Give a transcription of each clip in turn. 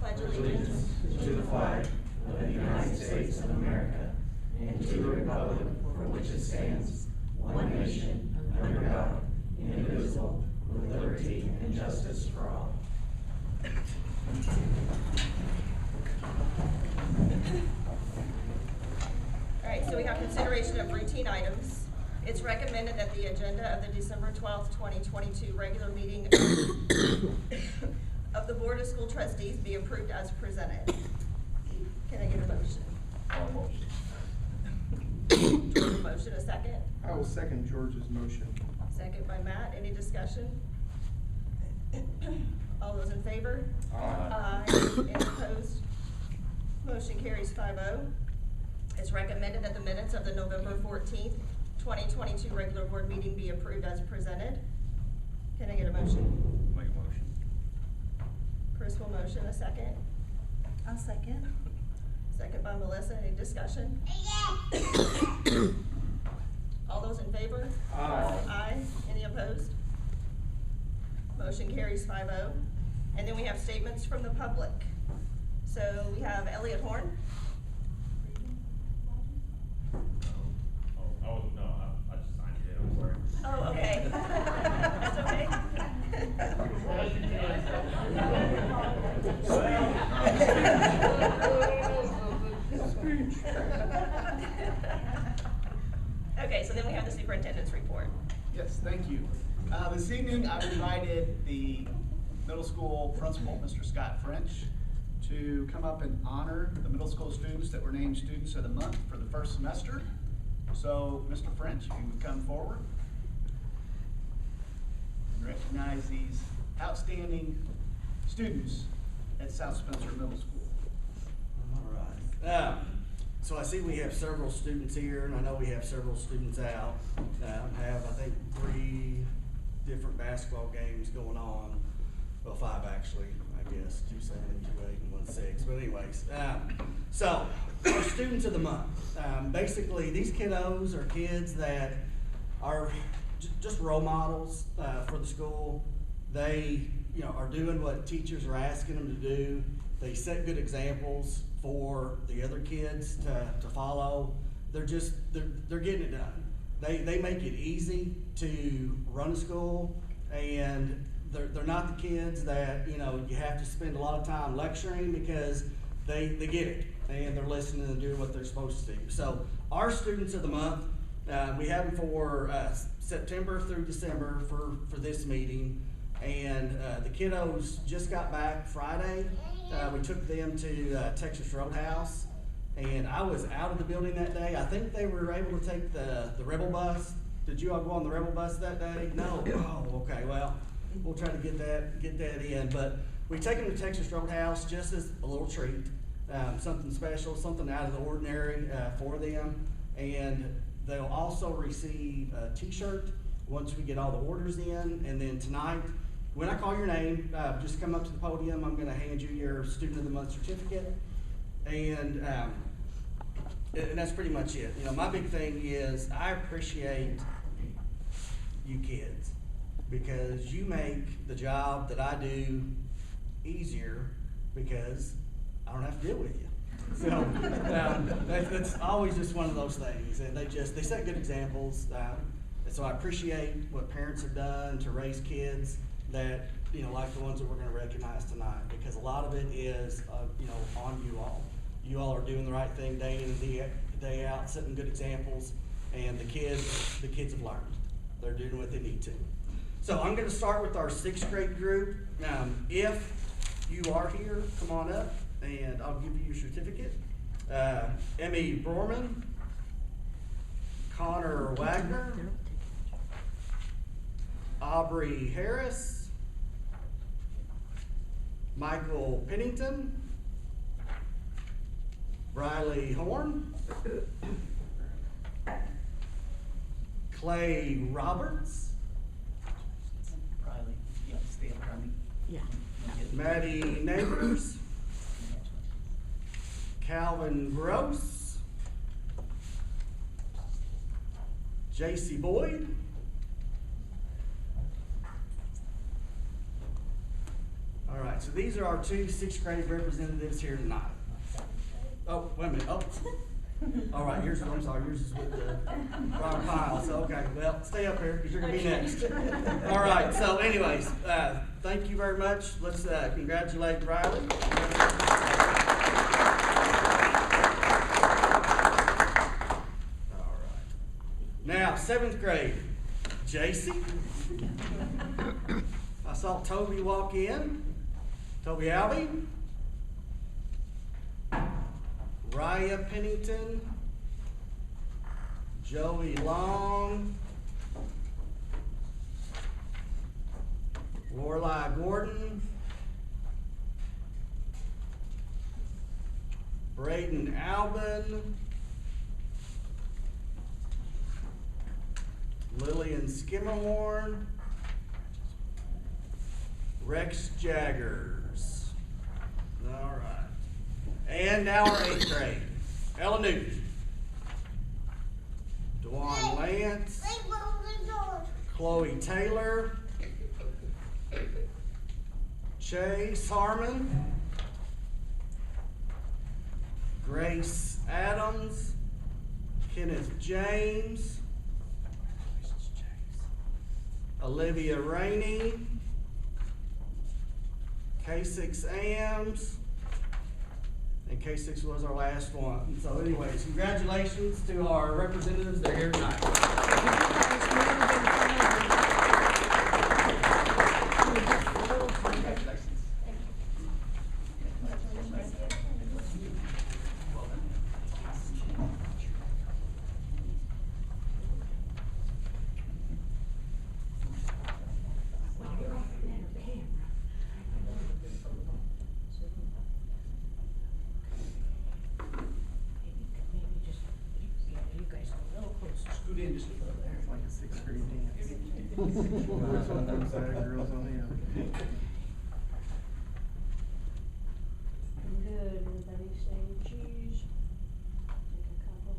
pledge allegiance to the flag of the United States of America and to the republic for which it stands, one nation, under God, indivisible, with liberty and justice for all. All right, so we have consideration of routine items. It's recommended that the agenda of the December 12th, 2022 regular meeting of the Board of School Trustees be approved as presented. Can I get a motion? I'll motion. George, motion, a second? I will second George's motion. Second by Matt. Any discussion? All those in favor? Aye. Any opposed? Motion carries 5-0. It's recommended that the minutes of the November 14th, 2022 regular board meeting be approved as presented. Can I get a motion? Make a motion. Chris will motion, a second? I'll second. Second by Melissa. Any discussion? All those in favor? Aye. Aye. Any opposed? Motion carries 5-0. And then we have statements from the public. So we have Elliot Horn. I just signed it, I'm sorry. Oh, okay. That's okay. Okay, so then we have the superintendent's report. Yes, thank you. This evening, I've invited the middle school principal, Mr. Scott French, to come up and honor the middle school students that were named Students of the Month for the first semester. So, Mr. French, if you would come forward and recognize these outstanding students at South Spencer Middle School. All right. So I see we have several students here, and I know we have several students out. Have, I think, 3 different basketball games going on. Well, 5 actually, I guess, 2 7, 2 8, and 1 6. But anyways, so our students of the month. Basically, these kiddos are kids that are just role models for the school. They, are doing what teachers are asking them to do. They set good examples for the other kids to follow. They're getting it done. They make it easy to run a school, and they're not the kids that you have to spend a lot of time lecturing, because they get it and they're listening and doing what they're supposed to do. So our students of the month, we have them for September through December for this meeting, and the kiddos just got back Friday. We took them to Texas Roadhouse, and I was out of the building that day. I think they were able to take the Rebel bus. Did you all go on the Rebel bus that day? No. Oh, okay. Well, we'll try to get that in. But we take them to Texas Roadhouse just as a little treat, something special, something out of the ordinary for them. And they'll also receive a T-shirt once we get all the orders in. And then tonight, when I call your name, just come up to the podium. I'm going to hand you your Student of the Month certificate, and that's pretty much it. My big thing is I appreciate you kids, because you make the job that I do easier, because I don't have to deal with you. So that's always just one of those things, and they set good examples. And so I appreciate what parents have done to raise kids that, like the ones that we're going to recognize tonight, because a lot of it is, on you all. You all are doing the right thing day in and day out, setting good examples, and the kids have learned. They're doing what they need to. So I'm going to start with our 6th grade group. If you are here, come on up, and I'll give you your certificate. Emmy Borman, Connor Wagner, Aubrey Harris, Michael Pennington, Riley Horn, Clay Roberts, Riley, you have to stay in front of me. Yeah. Maddie Neighbors, Calvin Gross, JC Boyd, All right, so these are our two sixth grade representatives here tonight. Oh, wait a minute, oh. All right, yours is with the Robert Pyle, so okay, well, stay up here, because you're gonna be next. All right, so anyways, thank you very much. Let's congratulate Riley. All right. Now, seventh grade, JC. I saw Toby walk in. Toby Albee. Raya Pennington. Joey Long. Lorelai Gordon. Braden Albin. Lillian Skimmerhorn. Rex Jaggers. All right. And our eighth grade. Ella Newton. DeJuan Lance. Chloe Taylor. Chase Harmon. Grace Adams. Kenneth James. Olivia Rainey. K6 Ams, and K6 was our last one. So anyways, congratulations to our representatives that are here tonight. Congratulations. Scoot in just a little there. It's like a sixth grade dance. Boys on one side, girls on the other. Good, everybody say cheese. Take a couple.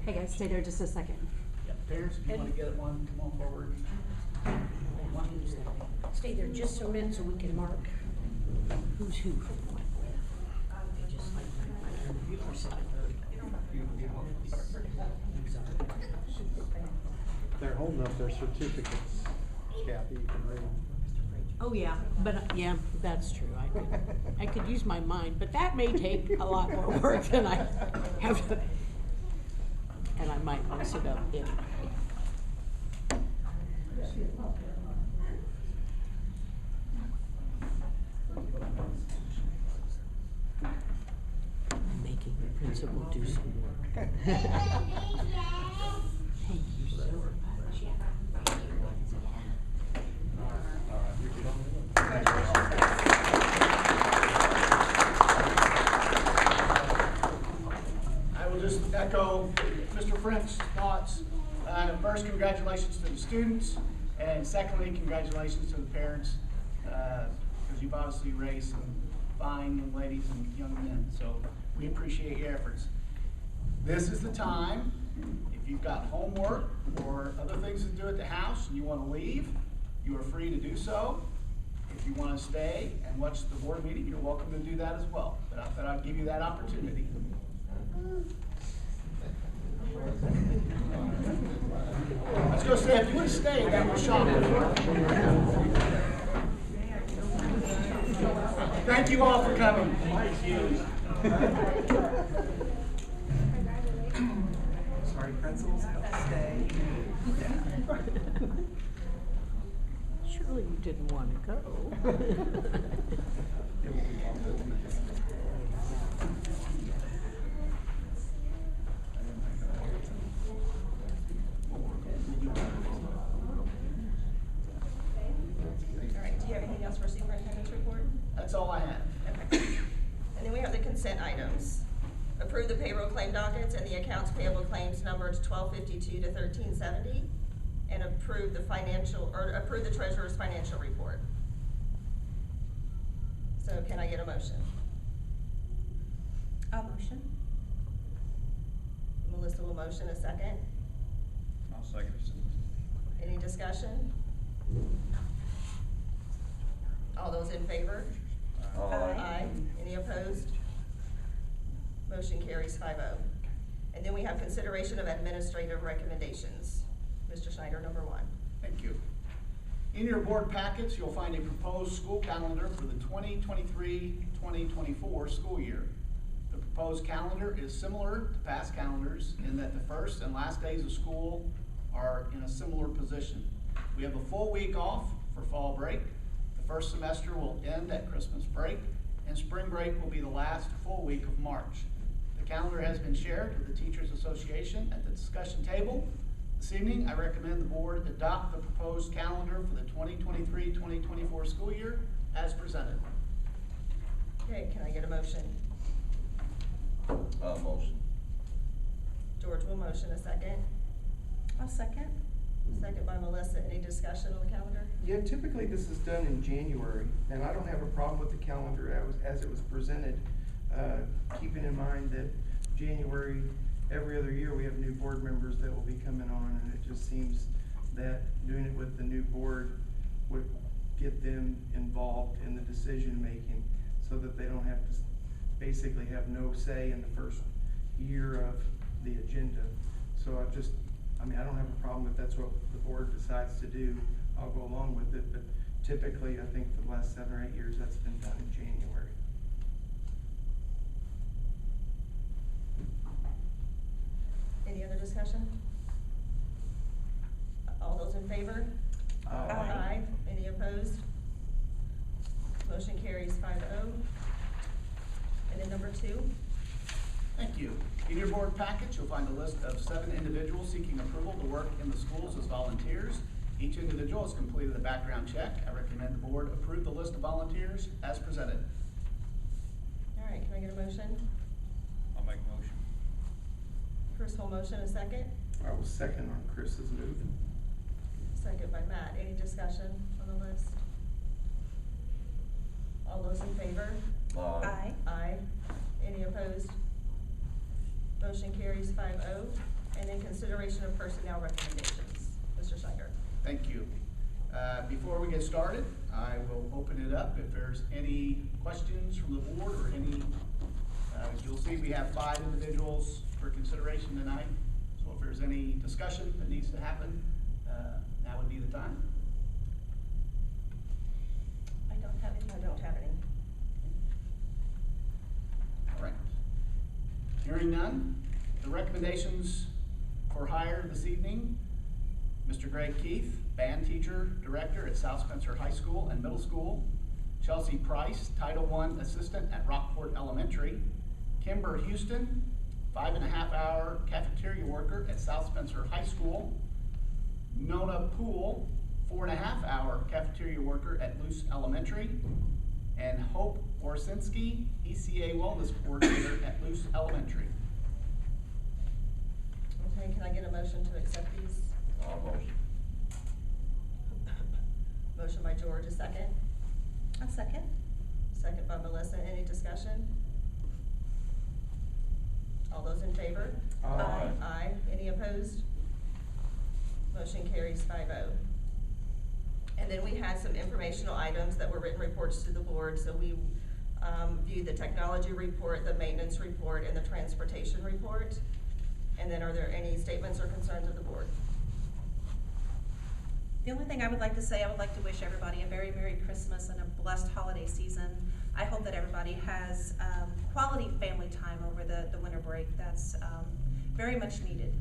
Hey guys, stay there just a second. Yep, parents, if you want to get it one, come on forward. Stay there just a minute so we can mark who's who. Just like They're holding up their certificates. Kathy, you can read them. oh yeah, but yeah, that's true. I could use my mind, but that may take a lot more work than I have to. And I might mess it up anyway. I'm making the principal do some work. Thank you so much. I will just echo Mr. French's thoughts. First, congratulations to the students, and secondly, congratulations to the parents, because you've obviously raised some fine young ladies and young men, so we appreciate your efforts. This is the time, if you've got homework or other things to do at the house and you want to leave, you are free to do so. If you want to stay and watch the board meeting, you're welcome to do that as well, but I thought I'd give you that opportunity. Let's go stay. If you want to stay, that will shop. Thank you all for coming. Sorry, principals, stay. Surely you didn't want to go. All right, do you have anything else for superintendent's report? That's all I have. Okay. And then we have the consent items. Approve the payroll claim dockets and the accounts payable claims numbers 1252 to 1370, and approve the treasurer's financial report. So can I get a motion? I'll motion. Melissa will motion a second. I'll second. Any discussion? All those in favor? Aye. Any opposed? Motion carries 5-0. And then we have consideration of administrative recommendations. Mr. Schneider, number 1. Thank you. In your board packets, you'll find a proposed school calendar for the 2023-2024 school year. The proposed calendar is similar to past calendars in that the first and last days of school are in a similar position. We have a full week off for fall break. The first semester will end at Christmas break, and spring break will be the last full week of March. The calendar has been shared with the Teachers Association at the discussion table. This evening, I recommend the board adopt the proposed calendar for the 2023-2024 school year as presented. Okay, can I get a motion? Motion. George will motion. A second. I'll second. Second by Melissa. Any discussion on the calendar? Yeah, typically this is done in January, and I don't have a problem with the calendar as it was presented, keeping in mind that January, every other year, we have new board members that will be coming on, and it just seems that doing it with the new board would get them involved in the decision-making so that they don't have to basically have no say in the first year of the agenda. So I don't have a problem if that's what the board decides to do. I'll go along with it, but typically, I think for the last 7 or 8 years, that's been done in January. Any other discussion? All those in favor? Aye. Any opposed? Motion carries 5-0. And then number 2. Thank you. In your board package, you'll find a list of 7 individuals seeking approval to work in the schools as volunteers. Each individual has completed a background check. I recommend the board approve the list of volunteers as presented. All right, can I get a motion? I'll make a motion. Chris will motion. A second. I will second on Chris's move. Second by Matt. Any discussion on the list? All those in favor? Aye. Aye. Any opposed? Motion carries 5-0. And then consideration of personnel recommendations. Mr. Schneider. Thank you. Before we get started, I will open it up. If there's any questions from the board or any, you'll see we have 5 individuals for consideration tonight. So if there's any discussion that needs to happen, now would be the time. I don't have any. I don't have any. All right. Hearing none, the recommendations for hire this evening: Mr. Greg Keith, band teacher, director at South Spencer High School and Middle School; Chelsea Price, Title I assistant at Rockport Elementary; Kimber Houston, 5.5-hour cafeteria worker at South Spencer High School; Nona Poole, 4.5-hour cafeteria worker at Luce Elementary; and Hope Orsinski, ECA Wellness Coordinator at Luce Elementary. Okay, can I get a motion to accept these? Motion. Motion by George. A second. I'll second. Second by Melissa. Any discussion? All those in favor? Aye. Aye. Any opposed? Motion carries 5-0. And then we had some informational items that were written reports to the board. So we viewed the technology report, the maintenance report, and the transportation report. And then are there any statements or concerns of the board? The only thing I would like to say, I would like to wish everybody a very Merry Christmas and a blessed holiday season. I hope that everybody has quality family time over the winter break. That's very much needed.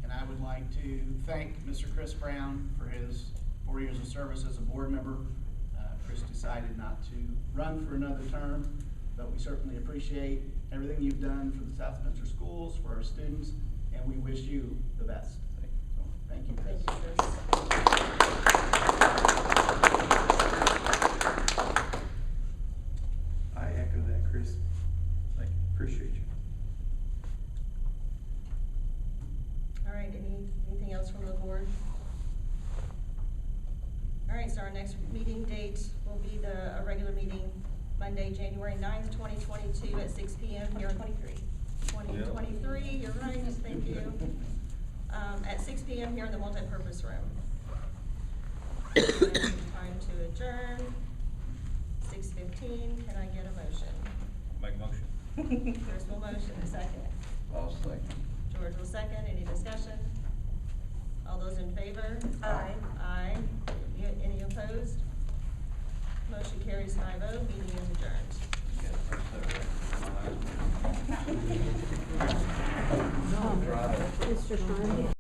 And I would like to thank Mr. Chris Brown for his 4 years of service as a board member. Chris decided not to run for another term, but we certainly appreciate everything you've done for the South Spencer schools, for our students, and we wish you the best. So, thank you, Chris. Thank you, Chris. I echo that, Chris. Thank you. Appreciate you. All right, anything else from the board? All right, so our next meeting date will be a regular meeting, Monday, January 9th, 2022 at 6 p.m. here in 2023. 2023, you're right, thank you. at 6 PM here in the multipurpose room. Time to adjourn, 6:15, can I get a motion? Make a motion. Chris will motion, a second. I'll second. George will second, any discussion? All those in favor? Aye. Aye. Any opposed? Motion carries 5-0, meeting is adjourned. Yeah, that's it. Mr. Sherman?